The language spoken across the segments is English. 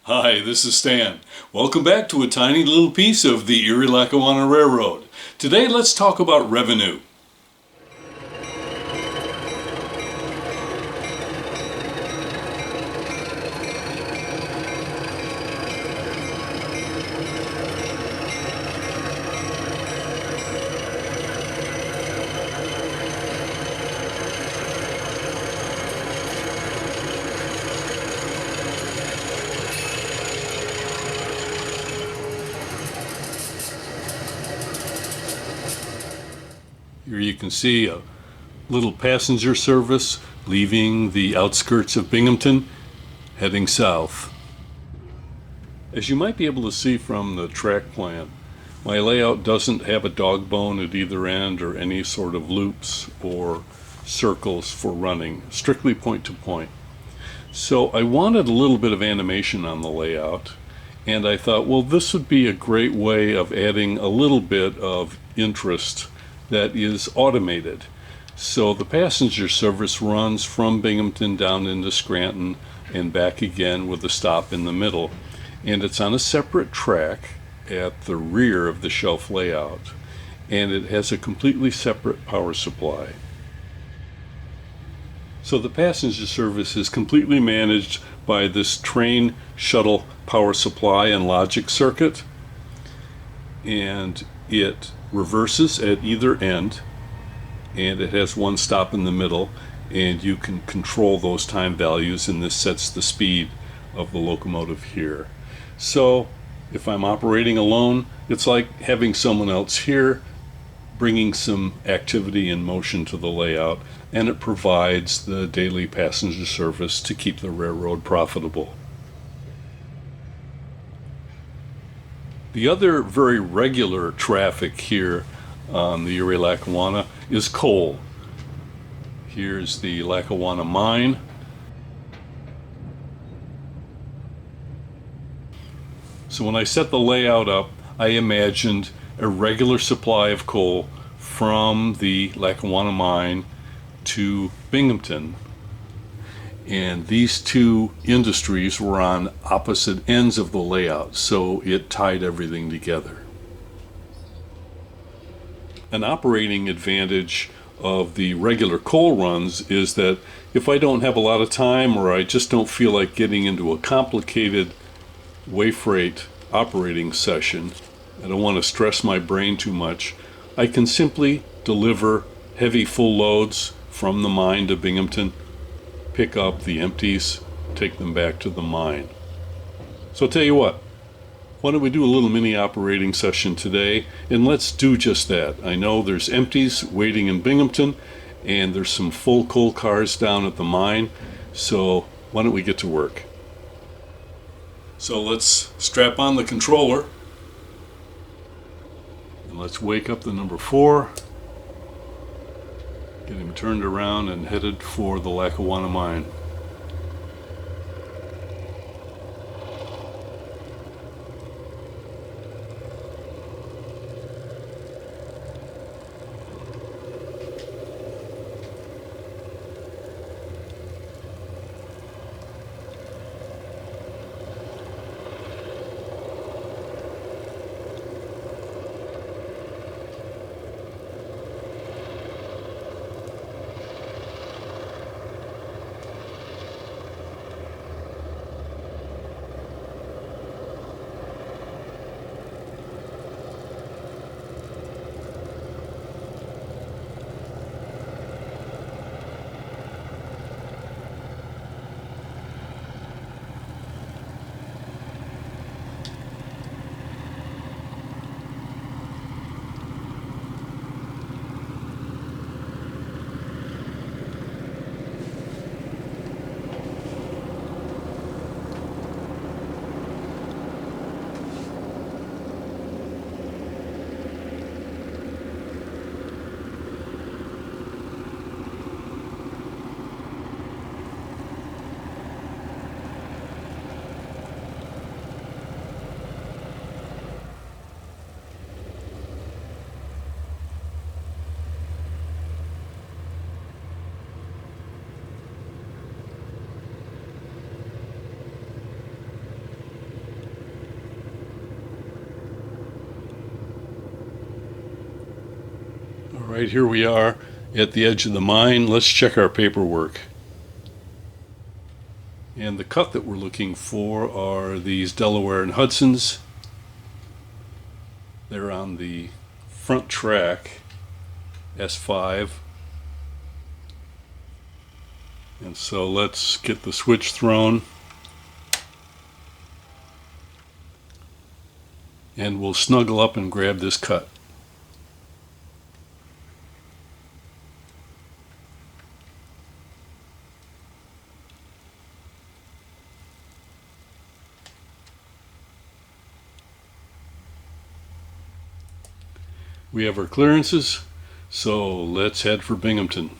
Hi, this is Stan. Welcome back to a tiny little piece of the Erie Lackawanna Railroad. Today let's talk about revenue. Here you can see a little passenger service leaving the outskirts of Binghamton, heading south. As you might be able to see from the track plan, my layout doesn't have a dog bone at either end or any sort of loops or circles for running, strictly point to point. So I wanted a little bit of animation on the layout, and I thought, well, this would be a great way of adding a little bit of interest that is automated. So the passenger service runs from Binghamton down into Scranton and back again with a stop in the middle. And it's on a separate track at the rear of the shelf layout. And it has a completely separate power supply. So the passenger service is completely managed by this train shuttle power supply and logic circuit. And it reverses at either end, and it has one stop in the middle, and you can control those time values, and this sets the speed of the locomotive here. So if I'm operating alone, it's like having someone else here bringing some activity and motion to the layout, and it provides the daily passenger service to keep the railroad profitable. The other very regular traffic here on the Erie Lackawanna is coal. Here's the Lackawanna Mine. So when I set the layout up, I imagined a regular supply of coal from the Lackawanna Mine to Binghamton. And these two industries were on opposite ends of the layout, so it tied everything together. An operating advantage of the regular coal runs is that if I don't have a lot of time, or I just don't feel like getting into a complicated way freight operating session, I don't want to stress my brain too much, I can simply deliver heavy full loads from the mine to Binghamton, pick up the empties, take them back to the mine. So I'll tell you what, why don't we do a little mini operating session today, and let's do just that. I know there's empties waiting in Binghamton, and there's some full coal cars down at the mine, so why don't we get to work? So let's strap on the controller, and let's wake up the number 4. Get him turned around and headed for the Lackawanna Mine. Right, here we are at the edge of the mine. Let's check our paperwork. And the cut that we're looking for are these Delaware and Hudsons. They're on the front track, S5. And so let's get the switch thrown. And we'll snuggle up and grab this cut. We have our clearances, so let's head for Binghamton.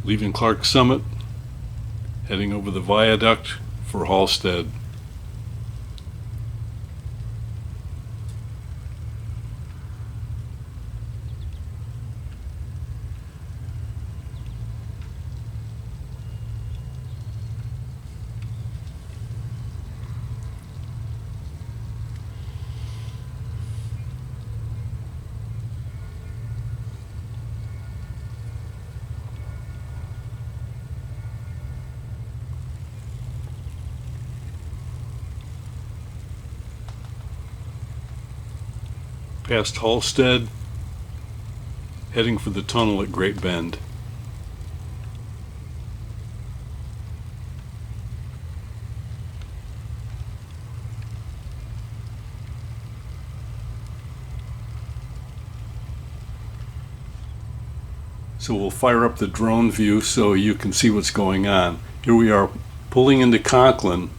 Leaving Clark Summit, heading over the viaduct for Halstead. Past Halstead, heading for the tunnel at Great Bend. So we'll fire up the drone view so you can see what's going on. Here we are pulling into Conklin,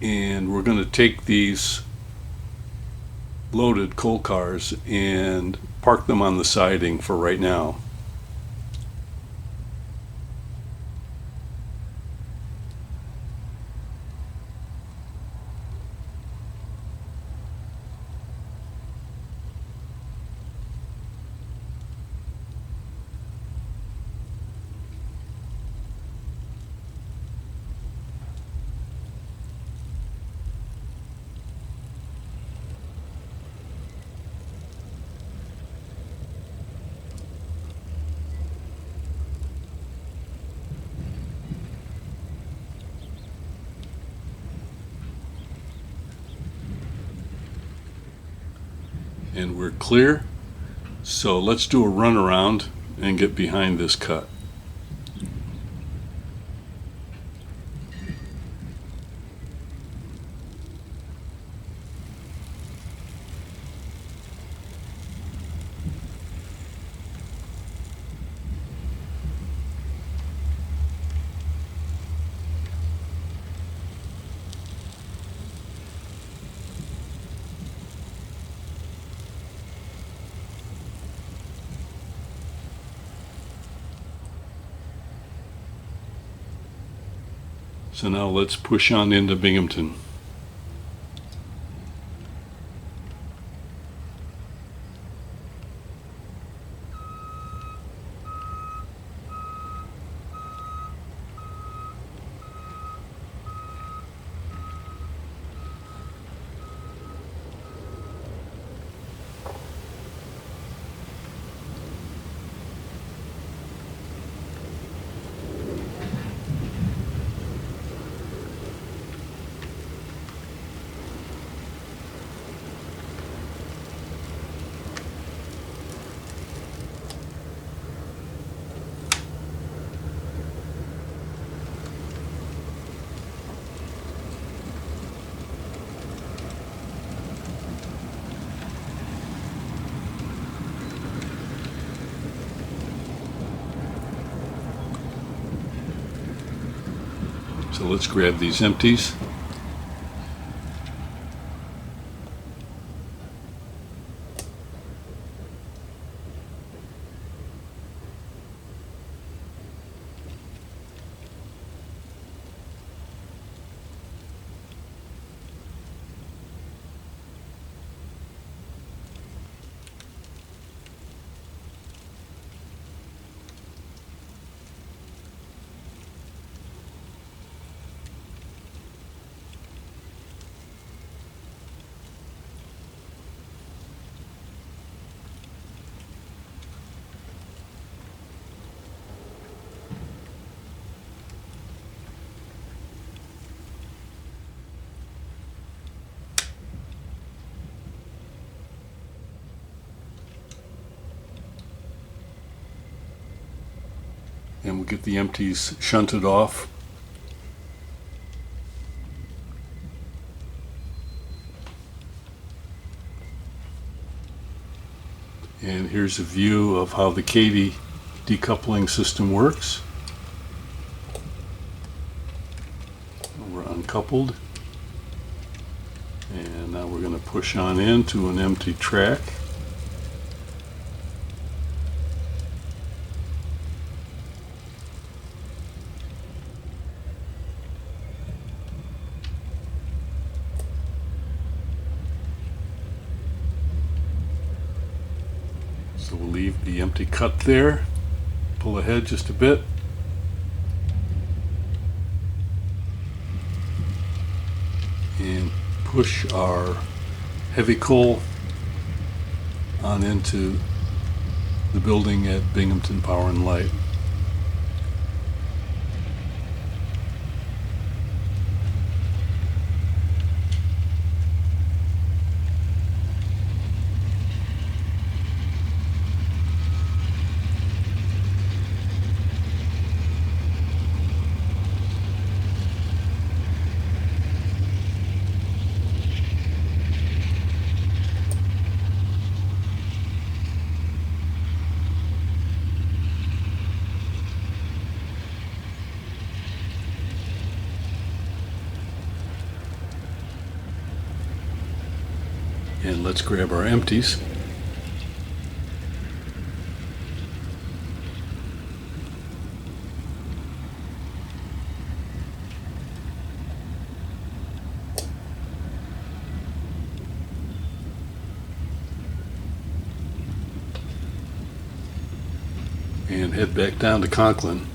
and we're going to take these loaded coal cars and park them on the siding for right now. And we're clear, so let's do a run around and get behind this cut. So now let's push on into Binghamton. So let's grab these empties. And we'll get the empties shunted off. And here's a view of how the Katy decoupling system works. We're uncoupled. And now we're going to push on into an empty track. So we'll leave the empty cut there, pull ahead just a bit, and push our heavy coal on into the building at Binghamton Power and Light. And let's grab our empties. And head back down to Conklin.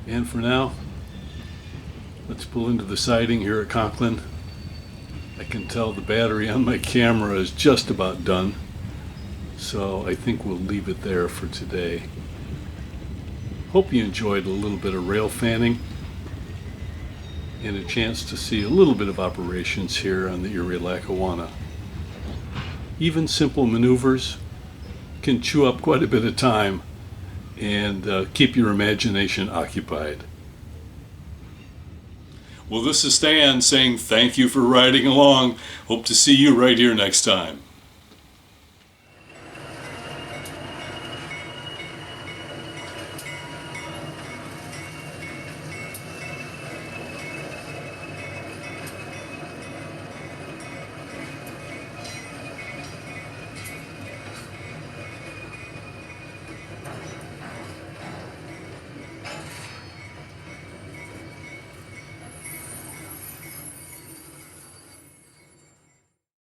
And for now, let's pull into the siding here at Conklin. I can tell the battery on my camera is just about done, so I think we'll leave it there for today. Hope you enjoyed a little bit of rail fanning and a chance to see a little bit of operations here on the Erie Lackawanna. Even simple maneuvers can chew up quite a bit of time and keep your imagination occupied. Well, this is Stan saying thank you for riding along. Hope to see you right here next time.